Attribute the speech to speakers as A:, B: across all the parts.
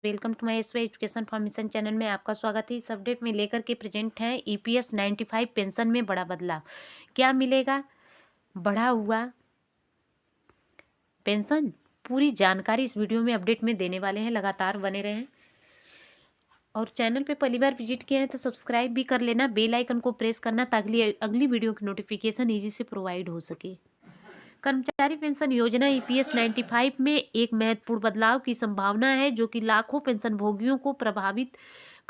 A: Welcome to my SY education for mission channel में आपका स्वागत है। इस अपडेट में लेकर के प्रेजेंट है ईपीएस 95 पेंशन में बड़ा बदलाव। क्या मिलेगा बढ़ा हुआ पेंशन? पूरी जानकारी इस वीडियो में अपडेट में देने वाले हैं, लगातार बने रहें। और चैनल पे पहली बार विजिट किए हैं तो सब्सक्राइब भी कर लेना, बेल आइकन को प्रेस करना ताकि अगली वीडियो की नोटिफिकेशन ईजी से प्रोवाइड हो सके। कर्मचारी पेंशन योजना ईपीएस 95 में एक महत्वपूर्ण बदलाव की संभावना है जो कि लाखों पेंशन भोगियों को प्रभावित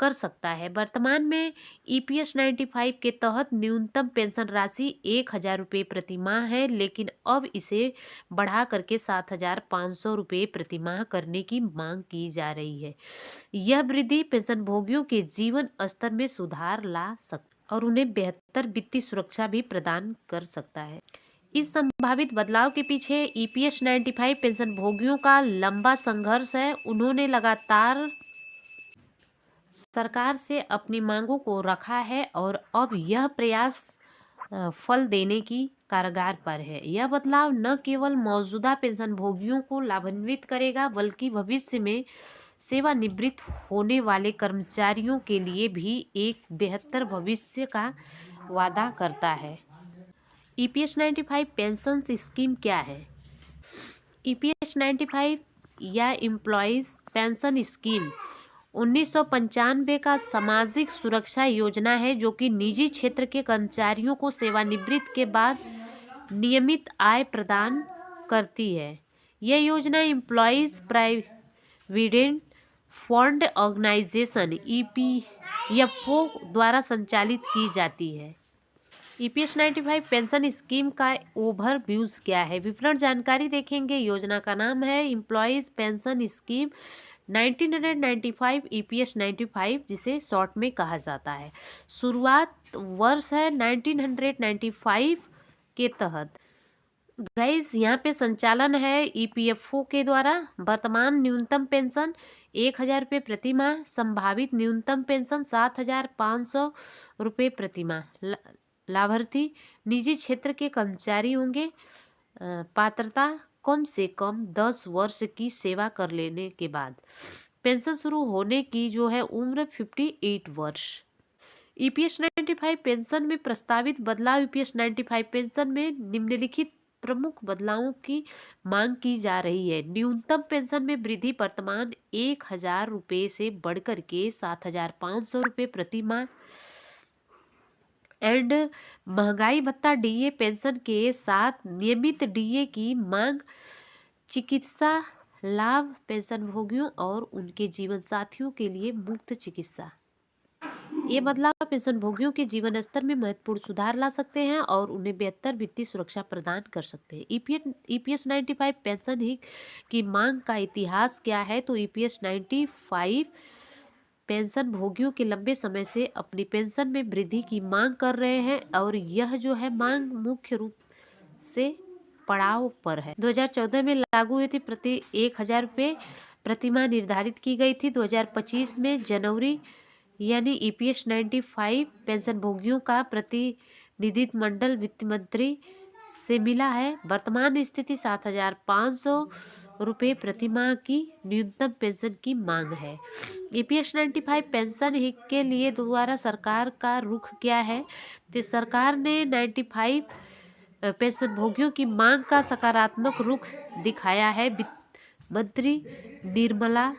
A: कर सकता है। वर्तमान में ईपीएस 95 के तहत न्यूनतम पेंशन राशि 1,000 रुपये प्रति माह है, लेकिन अब इसे बढ़ा करके 7,500 रुपये प्रति माह करने की मांग की जा रही है। यह वृद्धि पेंशन भोगियों के जीवन स्तर में सुधार ला सकता और उन्हें बेहतर वित्तीय सुरक्षा भी प्रदान कर सकता है। इस संभावित बदलाव के पीछे ईपीएस 95 पेंशन भोगियों का लंबा संघर्ष है। उन्होंने लगातार सरकार से अपनी मांगों को रखा है और अब यह प्रयास फल देने की कारगर पर है। यह बदलाव न केवल मौजूदा पेंशन भोगियों को लाभान्वित करेगा बल्कि भविष्य में सेवानिवृत्त होने वाले कर्मचारियों के लिए भी एक बेहतर भविष्य का वादा करता है। ईपीएस 95 पेंशन स्कीम क्या है? ईपीएस 95 या एम्प्लॉयज़ पेंशन स्कीम 1995 का सामाजिक सुरक्षा योजना है जो कि निजी क्षेत्र के कर्मचारियों को सेवानिवृत्ति के बाद नियमित आय प्रदान करती है। यह योजना employees provident fund organisation EPFO द्वारा संचालित की जाती है। ईपीएस 95 पेंशन स्कीम का ओवरव्यूज क्या है? विवरण जानकारी देखेंगे। योजना का नाम है एम्प्लॉयज़ पेंशन स्कीम 1995 ईपीएस 95, जिसे शॉर्ट में कहा जाता है। शुरुआत वर्ष है 1995 के तहत। गाइस, यहाँ पे संचालन है ईपीएफओ के द्वारा। वर्तमान न्यूनतम पेंशन 1,000 रुपये प्रति माह, संभावित न्यूनतम पेंशन 7,500 रुपये प्रति माह। लाभार्थी निजी क्षेत्र के कर्मचारी होंगे। पात्रता कम से कम 10 वर्ष की सेवा कर लेने के बाद। पेंशन शुरू होने की जो है उम्र 58 वर्ष। ईपीएस 95 पेंशन में प्रस्तावित बदलाव। ईपीएस 95 पेंशन में निम्नलिखित प्रमुख बदलावों की मांग की जा रही है। न्यूनतम पेंशन में वृद्धि वर्तमान 1,000 रुपये से बढ़कर के 7,500 रुपये प्रति माह एंड महंगाई भत्ता डीए पेंशन के साथ नियमित डीए की मांग। चिकित्सा लाभ पेंशन भोगियों और उनके जीवन साथियों के लिए मुफ्त चिकित्सा। ये बदलाव पेंशन भोगियों के जीवन स्तर में महत्वपूर्ण सुधार ला सकते हैं और उन्हें बेहतर वित्तीय सुरक्षा प्रदान कर सकते हैं। ईपीएस 95 पेंशन ही की मांग का इतिहास क्या है? तो ईपीएस 95 पेंशन भोगियों के लंबे समय से अपनी पेंशन में वृद्धि की मांग कर रहे हैं और यह जो है मांग मुख्य रूप से पड़ाव पर है। 2014 में लागू हुई थी। प्रति 1,000 रुपये प्रति माह निर्धारित की गई थी। 2025 में जनवरी यानी ईपीएस 95 पेंशन भोगियों का प्रतिनिधिमंडल वित्त मंत्री से मिला है। वर्तमान स्थिति 7,500 रुपये प्रति माह की न्यूनतम पेंशन की मांग है। ईपीएस 95 पेंशन के लिए द्वारा सरकार का रुख क्या है? तो सरकार ने 95 पेंशन भोगियों की मांग का सकारात्मक रुख दिखाया है। वित्त मंत्री निर्मला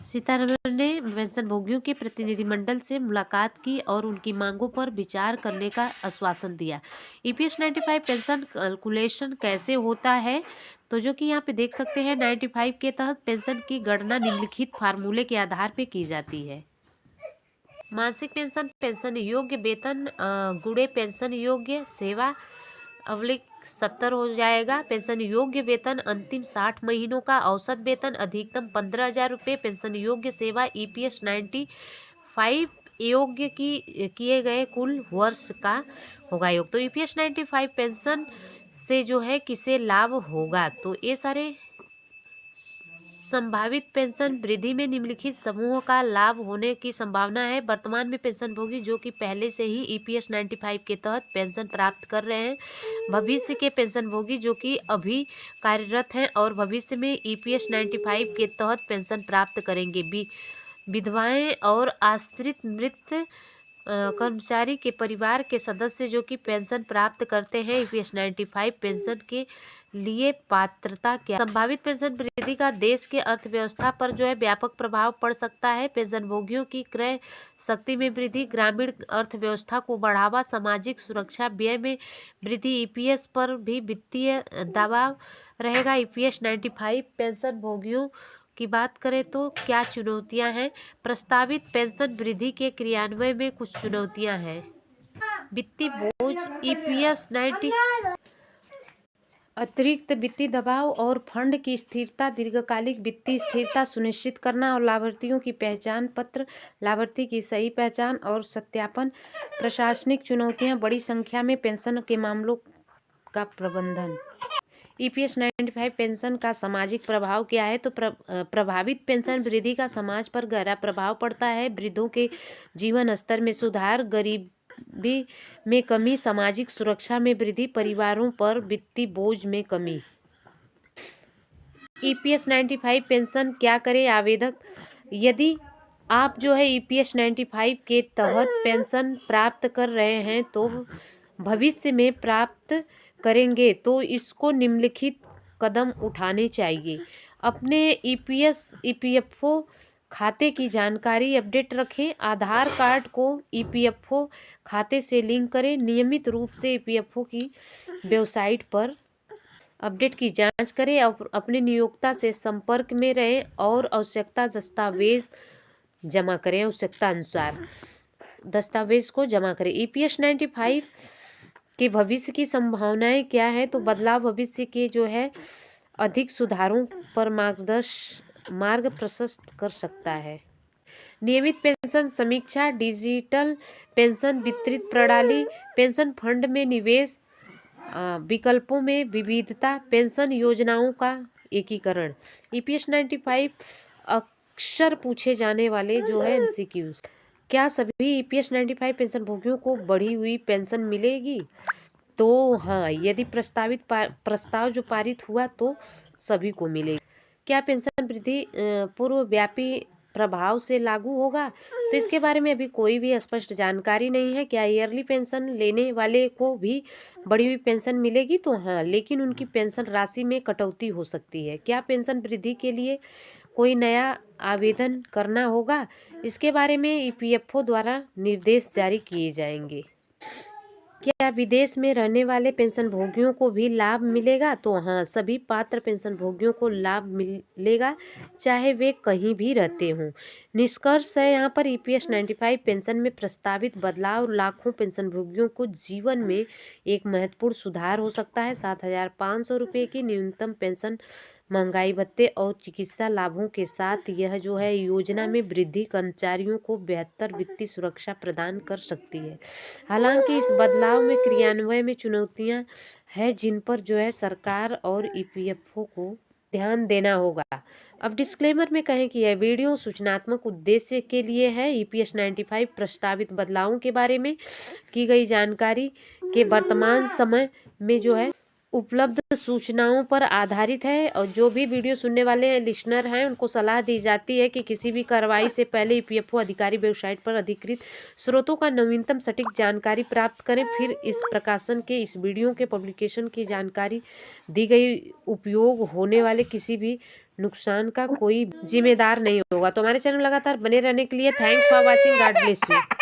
A: सीतारमण ने पेंशन भोगियों के प्रतिनिधिमंडल से मुलाकात की और उनकी मांगों पर विचार करने का आश्वासन दिया। ईपीएस 95 पेंशन कैलकुलेशन कैसे होता है? तो जो कि यहाँ पे देख सकते हैं 95 के तहत पेंशन की गणना निम्नलिखित फार्मूले के आधार पे की जाती है। मासिक पेंशन पेंशन योग्य वेतन गुणे पेंशन योग्य सेवा अवलिक 70 हो जाएगा। पेंशन योग्य वेतन अंतिम 60 महीनों का औसत वेतन अधिकतम 15,000 रुपये। पेंशन योग्य सेवा ईपीएस 95 योग्य किए गए कुल वर्ष का होगा योग। तो ईपीएस 95 पेंशन से जो है किसे लाभ होगा? तो ये सारे संभावित पेंशन वृद्धि में निम्नलिखित समूहों का लाभ होने की संभावना है। वर्तमान में पेंशनभोगी जो कि पहले से ही ईपीएस 95 के तहत पेंशन प्राप्त कर रहे हैं, भविष्य के पेंशनभोगी जो कि अभी कार्यरत हैं और भविष्य में ईपीएस 95 के तहत पेंशन प्राप्त करेंगे, विधवाएं और आश्रित मृत कर्मचारी के परिवार के सदस्य जो कि पेंशन प्राप्त करते हैं। ईपीएस 95 पेंशन के लिए पात्रता क्या? संभावित पेंशन वृद्धि का देश के अर्थव्यवस्था पर जो है व्यापक प्रभाव पड़ सकता है। पेंशनभोगियों की क्रय शक्ति में वृद्धि, ग्रामीण अर्थव्यवस्था को बढ़ावा, सामाजिक सुरक्षा व्यय में वृद्धि, ईपीएस पर भी वित्तीय दबाव रहेगा। ईपीएस 95 पेंशनभोगियों की बात करें तो क्या चुनौतियां हैं? प्रस्तावित पेंशन वृद्धि के क्रियान्वयन में कुछ चुनौतियां हैं। वित्तीय बोझ, ईपीएस 90 अतिरिक्त वित्तीय दबाव और फंड की स्थिरता, दीर्घकालिक वित्तीय स्थिरता सुनिश्चित करना और लाभार्थियों की पहचान पत्र, लाभार्थी की सही पहचान और सत्यापन, प्रशासनिक चुनौतियां, बड़ी संख्या में पेंशन के मामलों का प्रबंधन। ईपीएस 95 पेंशन का सामाजिक प्रभाव क्या है? तो प्रभावित पेंशन वृद्धि का समाज पर गहरा प्रभाव पड़ता है। वृद्धों के जीवन स्तर में सुधार, गरीबी में कमी, सामाजिक सुरक्षा में वृद्धि, परिवारों पर वित्तीय बोझ में कमी। ईपीएस 95 पेंशन क्या करें आवेदक? यदि आप जो है ईपीएस 95 के तहत पेंशन प्राप्त कर रहे हैं तो भविष्य में प्राप्त करेंगे तो इसको निम्नलिखित कदम उठाने चाहिए। अपने ईपीएफओ खाते की जानकारी अपडेट रखें। आधार कार्ड को ईपीएफओ खाते से लिंक करें। नियमित रूप से ईपीएफओ की वेबसाइट पर अपडेट की जांच करें और अपने नियोक्ता से संपर्क में रहें और आवश्यकता दस्तावेज जमा करें। आवश्यकता अनुसार दस्तावेज को जमा करें। ईपीएस 95 के भविष्य की संभावनाएं क्या है? तो बदलाव भविष्य के जो है अधिक सुधारों पर मार्ग प्रशस्त कर सकता है। नियमित पेंशन समीक्षा, डिजिटल पेंशन वितरित प्रणाली, पेंशन फंड में निवेश, विकल्पों में विविधता, पेंशन योजनाओं का एकीकरण। ईपीएस 95 अक्सर पूछे जाने वाले जो है एमसीक्यूज। क्या सभी ईपीएस 95 पेंशन भोगियों को बढ़ी हुई पेंशन मिलेगी? तो हाँ, यदि प्रस्ताव जो पारित हुआ तो सभी को मिलेगी। क्या पेंशन वृद्धि पूर्वव्यापी प्रभाव से लागू होगा? तो इसके बारे में अभी कोई भी स्पष्ट जानकारी नहीं है। क्या ईयरली पेंशन लेने वाले को भी बढ़ी हुई पेंशन मिलेगी? तो हाँ, लेकिन उनकी पेंशन राशि में कटौती हो सकती है। क्या पेंशन वृद्धि के लिए कोई नया आवेदन करना होगा? इसके बारे में ईपीएफओ द्वारा निर्देश जारी किए जाएंगे। क्या विदेश में रहने वाले पेंशनभोगियों को भी लाभ मिलेगा? तो हाँ, सभी पात्र पेंशनभोगियों को लाभ मिलेगा, चाहे वे कहीं भी रहते हों। निष्कर्ष है यहाँ पर ईपीएस 95 पेंशन में प्रस्तावित बदलाव लाखों पेंशनभोगियों को जीवन में एक महत्वपूर्ण सुधार हो सकता है। 7,500 रुपये की न्यूनतम पेंशन, महंगाई भत्ते और चिकित्सा लाभों के साथ यह जो है योजना में वृद्धि कर्मचारियों को बेहतर वित्तीय सुरक्षा प्रदान कर सकती है। हालांकि इस बदलाव में क्रियान्वयन में चुनौतियां हैं जिन पर जो है सरकार और ईपीएफओ को ध्यान देना होगा। अब डिस्क्लेमर में कहें कि यह वीडियो सूचनात्मक उद्देश्य के लिए है। ईपीएस 95 प्रस्तावित बदलावों के बारे में की गई जानकारी के वर्तमान समय में जो है उपलब्ध सूचनाओं पर आधारित है और जो भी वीडियो सुनने वाले लिसनर हैं उनको सलाह दी जाती है कि किसी भी कार्रवाई से पहले ईपीएफओ अधिकारी वेबसाइट पर अधिकृत स्रोतों का नवीनतम सटीक जानकारी प्राप्त करें। फिर इस प्रकाशन के इस वीडियो के पब्लिकेशन की जानकारी दी गई उपयोग होने वाले किसी भी नुकसान का कोई जिम्मेदार नहीं होगा। तो हमारे चैनल लगातार बने रहने के लिए thanks for watching. God bless you.